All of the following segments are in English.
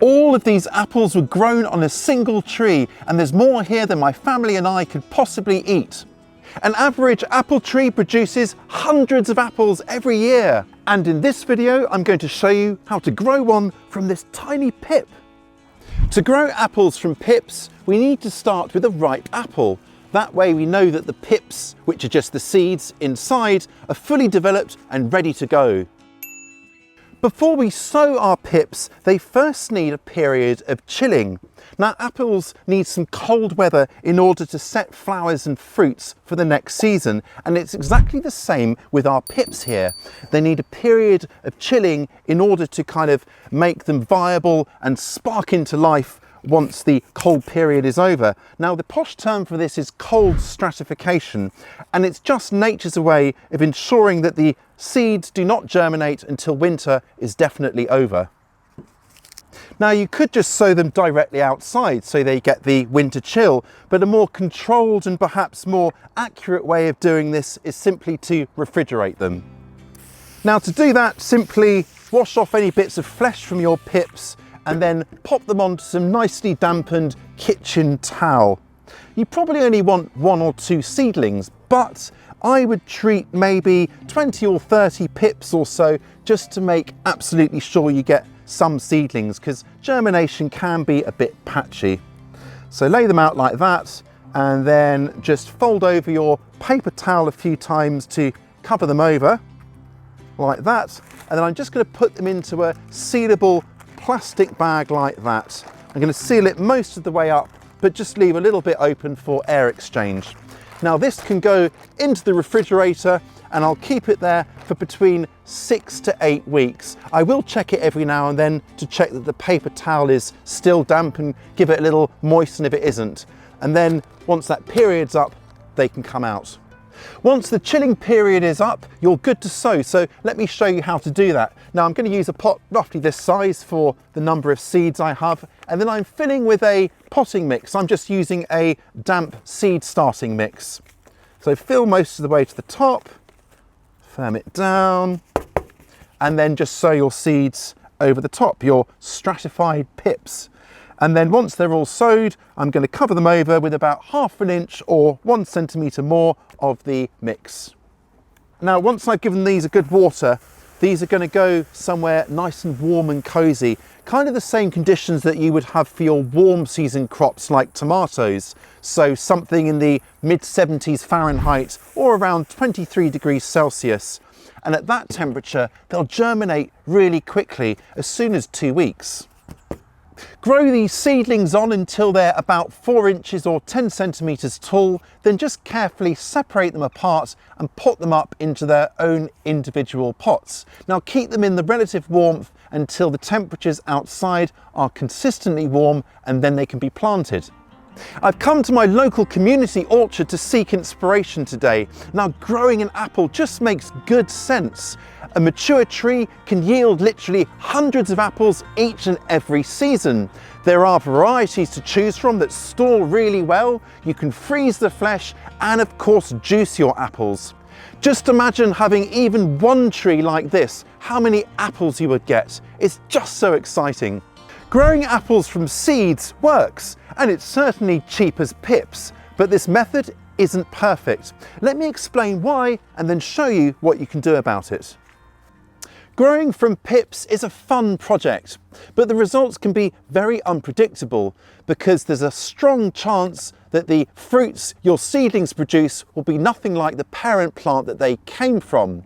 All of these apples were grown on a single tree, and there's more here than my family and I could possibly eat. An average apple tree produces hundreds of apples every year. And in this video, I'm going to show you how to grow one from this tiny pip. To grow apples from pips, we need to start with a ripe apple. That way we know that the pips, which are just the seeds inside, are fully developed and ready to go. Before we sow our pips, they first need a period of chilling. Now, apples need some cold weather in order to set flowers and fruits for the next season, and it's exactly the same with our pips here. They need a period of chilling in order to kind of make them viable and spark into life once the cold period is over. Now, the posh term for this is cold stratification, and it's just nature's way of ensuring that the seeds do not germinate until winter is definitely over. Now, you could just sow them directly outside so they get the winter chill, but a more controlled and perhaps more accurate way of doing this is simply to refrigerate them. Now, to do that, simply wash off any bits of flesh from your pips and then pop them onto some nicely dampened kitchen towel. You probably only want 1 or 2 seedlings, but I would treat maybe 20 or 30 pips or so just to make absolutely sure you get some seedlings, because germination can be a bit patchy. So lay them out like that, and then just fold over your paper towel a few times to cover them over, like that. And then I'm just going to put them into a sealable plastic bag like that. I'm going to seal it most of the way up, but just leave a little bit open for air exchange. Now, this can go into the refrigerator, and I'll keep it there for between 6 to 8 weeks. I will check it every now and then to check that the paper towel is still damp and give it a little moisten if it isn't. And then once that period's up, they can come out. Once the chilling period is up, you're good to sow. So let me show you how to do that. Now, I'm going to use a pot roughly this size for the number of seeds I have, and then I'm filling with a potting mix. I'm just using a damp seed starting mix. So fill most of the way to the top, firm it down, and then just sow your seeds over the top, your stratified pips. And then once they're all sowed, I'm going to cover them over with about 1/2 inch or 1 centimetre more of the mix. Now, once I've given these a good water, these are going to go somewhere nice and warm and cosy, kind of the same conditions that you would have for your warm season crops like tomatoes. So something in the mid-70s Fahrenheit or around 23 degrees Celsius. And at that temperature, they'll germinate really quickly, as soon as 2 weeks. Grow these seedlings on until they're about 4 inches or 10 centimetres tall, then just carefully separate them apart and put them up into their own individual pots. Now, keep them in the relative warmth until the temperatures outside are consistently warm, and then they can be planted. I've come to my local community orchard to seek inspiration today. Now, growing an apple just makes good sense. A mature tree can yield literally hundreds of apples each and every season. There are varieties to choose from that store really well. You can freeze the flesh and, of course, juice your apples. Just imagine having even one tree like this, how many apples you would get. It's just so exciting. Growing apples from seeds works, and it's certainly cheap as pips, but this method isn't perfect. Let me explain why and then show you what you can do about it. Growing from pips is a fun project, but the results can be very unpredictable because there's a strong chance that the fruits your seedlings produce will be nothing like the parent plant that they came from.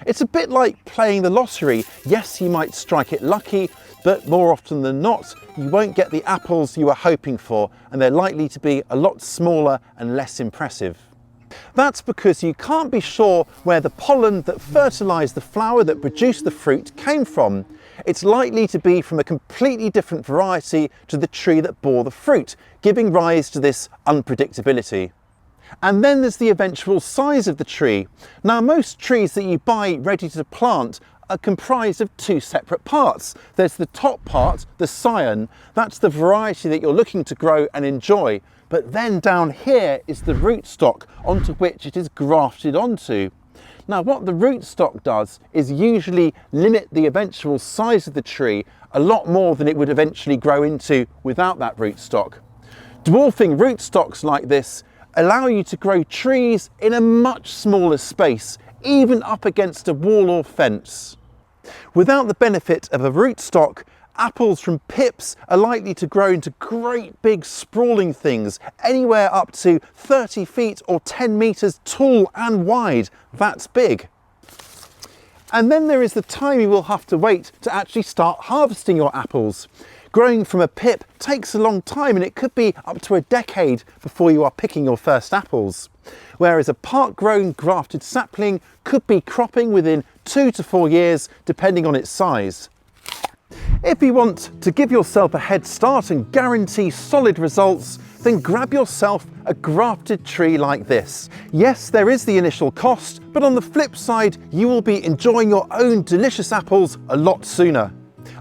It's a bit like playing the lottery. Yes, you might strike it lucky, but more often than not, you won't get the apples you were hoping for, and they're likely to be a lot smaller and less impressive. That's because you can't be sure where the pollen that fertilised the flower that produced the fruit came from. It's likely to be from a completely different variety to the tree that bore the fruit, giving rise to this unpredictability. And then there's the eventual size of the tree. Now, most trees that you buy ready to plant are comprised of 2 separate parts. There's the top part, the scion. That's the variety that you're looking to grow and enjoy. But then down here is the rootstock onto which it is grafted onto. Now what the rootstock does is usually limit the eventual size of the tree a lot more than it would eventually grow into without that rootstock. Dwarfing rootstocks like this allow you to grow trees in a much smaller space, even up against a wall or fence. Without the benefit of a rootstock, apples from pips are likely to grow into great big sprawling things, anywhere up to 30 feet or 10 meters tall and wide. That's big. And then there is the time you will have to wait to actually start harvesting your apples. Growing from a pip takes a long time, and it could be up to a decade before you are picking your first apples. Whereas a part-grown grafted sapling could be cropping within 2 to 4 years, depending on its size. If you want to give yourself a head start and guarantee solid results, then grab yourself a grafted tree like this. Yes, there is the initial cost, but on the flip side, you will be enjoying your own delicious apples a lot sooner.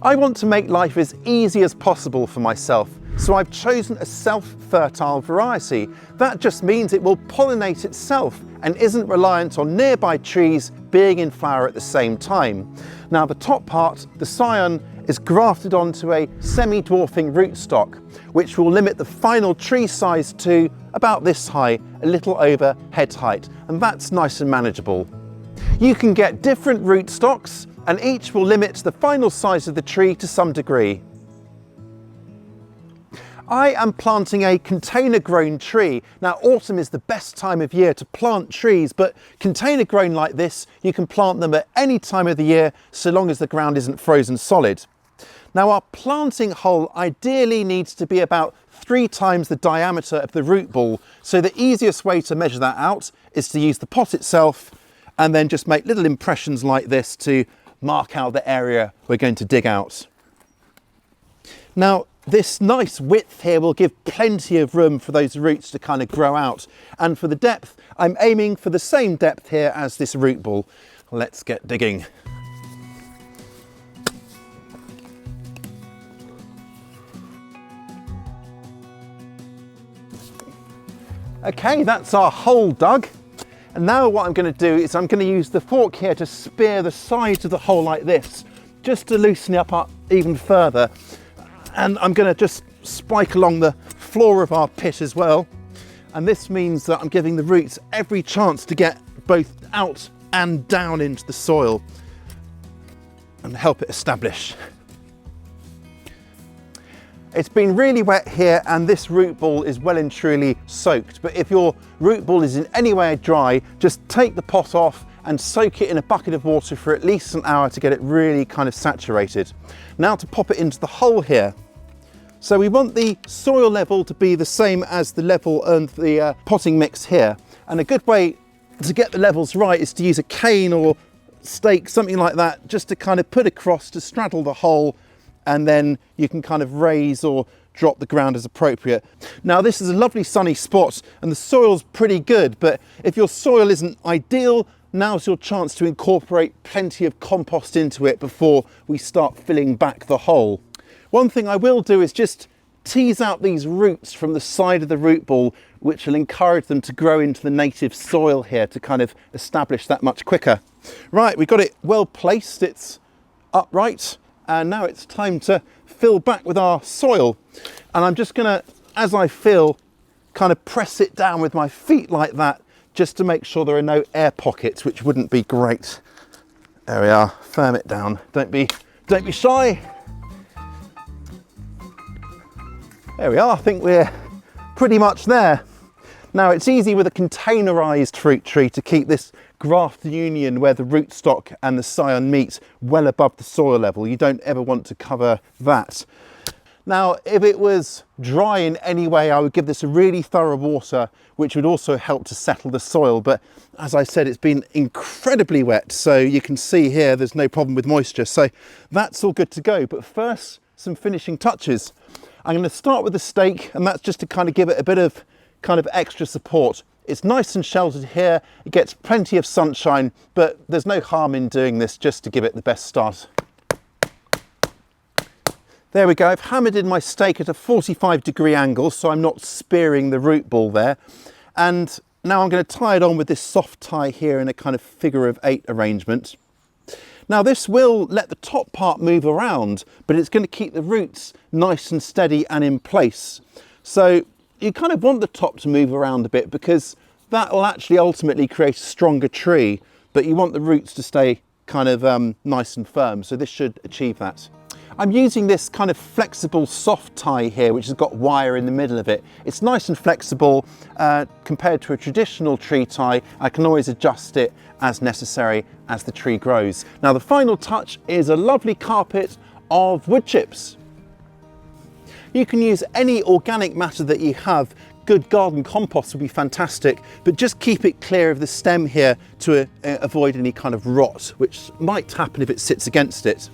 I want to make life as easy as possible for myself, so I've chosen a self-fertile variety. That just means it will pollinate itself and isn't reliant on nearby trees being in flower at the same time. Now the top part, the scion, is grafted onto a semi-dwarfing rootstock, which will limit the final tree size to about this high, a little over head height, and that's nice and manageable. You can get different rootstocks, and each will limit the final size of the tree to some degree. I am planting a container grown tree. Now autumn is the best time of year to plant trees, but container grown like this, you can plant them at any time of the year so long as the ground isn't frozen solid. Now our planting hole ideally needs to be about 3 times the diameter of the root ball, so the easiest way to measure that out is to use the pot itself and then just make little impressions like this to mark out the area we're going to dig out. Now this nice width here will give plenty of room for those roots to kind of grow out, and for the depth I'm aiming for the same depth here as this root ball. Let's get digging. Okay, that's our hole dug. And now what I'm going to do is I'm going to use the fork here to spear the sides of the hole like this, just to loosen it up even further. And I'm going to just spike along the floor of our pit as well. And this means that I'm giving the roots every chance to get both out and down into the soil and help it establish. It's been really wet here and this root ball is well and truly soaked, but if your root ball is in any way dry, just take the pot off and soak it in a bucket of water for at least an hour to get it really kind of saturated. Now to pop it into the hole here. So we want the soil level to be the same as the level of the potting mix here, and a good way to get the levels right is to use a cane or stake, something like that, just to kind of put across to straddle the hole, and then you can kind of raise or drop the ground as appropriate. Now this is a lovely sunny spot and the soil's pretty good, but if your soil isn't ideal, now's your chance to incorporate plenty of compost into it before we start filling back the hole. One thing I will do is just tease out these roots from the side of the root ball, which will encourage them to grow into the native soil here to kind of establish that much quicker. Right, we've got it well placed, it's upright. And now it's time to fill back with our soil. And I'm just gonna, as I fill, kind of press it down with my feet like that, just to make sure there are no air pockets, which wouldn't be great. There we are, firm it down. Don't be shy. There we are, I think we're pretty much there. Now it's easy with a containerized fruit tree to keep this graft union where the rootstock and the scion meet well above the soil level. You don't ever want to cover that. Now, if it was dry in any way, I would give this a really thorough water, which would also help to settle the soil. But as I said, it's been incredibly wet. So you can see here, there's no problem with moisture. So that's all good to go. But first, some finishing touches. I'm going to start with the stake, and that's just to kind of give it a bit of kind of extra support. It's nice and sheltered here, it gets plenty of sunshine, but there's no harm in doing this just to give it the best start. There we go, I've hammered in my stake at a 45-degree angle, so I'm not spearing the root ball there. And Now I'm going to tie it on with this soft tie here in a kind of figure of 8 arrangement. Now this will let the top part move around, but it's going to keep the roots nice and steady and in place. So you kind of want the top to move around a bit because that will actually ultimately create a stronger tree, but you want the roots to stay kind of nice and firm. So this should achieve that. I'm using this kind of flexible soft tie here, which has got wire in the middle of it. It's nice and flexible compared to a traditional tree tie. I can always adjust it as necessary as the tree grows. Now the final touch is a lovely carpet of wood chips. You can use any organic matter that you have. Good garden compost would be fantastic, but just keep it clear of the stem here to avoid any kind of rot, which might happen if it sits against it.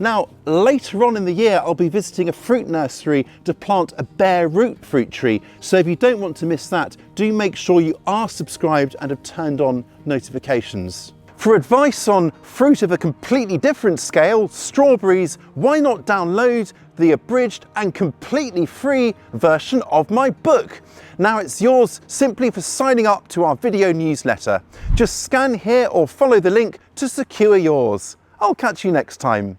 Now, later on in the year, I'll be visiting a fruit nursery to plant a bare root fruit tree. So if you don't want to miss that, do make sure you are subscribed and have turned on notifications. For advice on fruit of a completely different scale, strawberries, why not download the abridged and completely free version of my book? Now it's yours simply for signing up to our video newsletter. Just scan here or follow the link to secure yours. I'll catch you next time.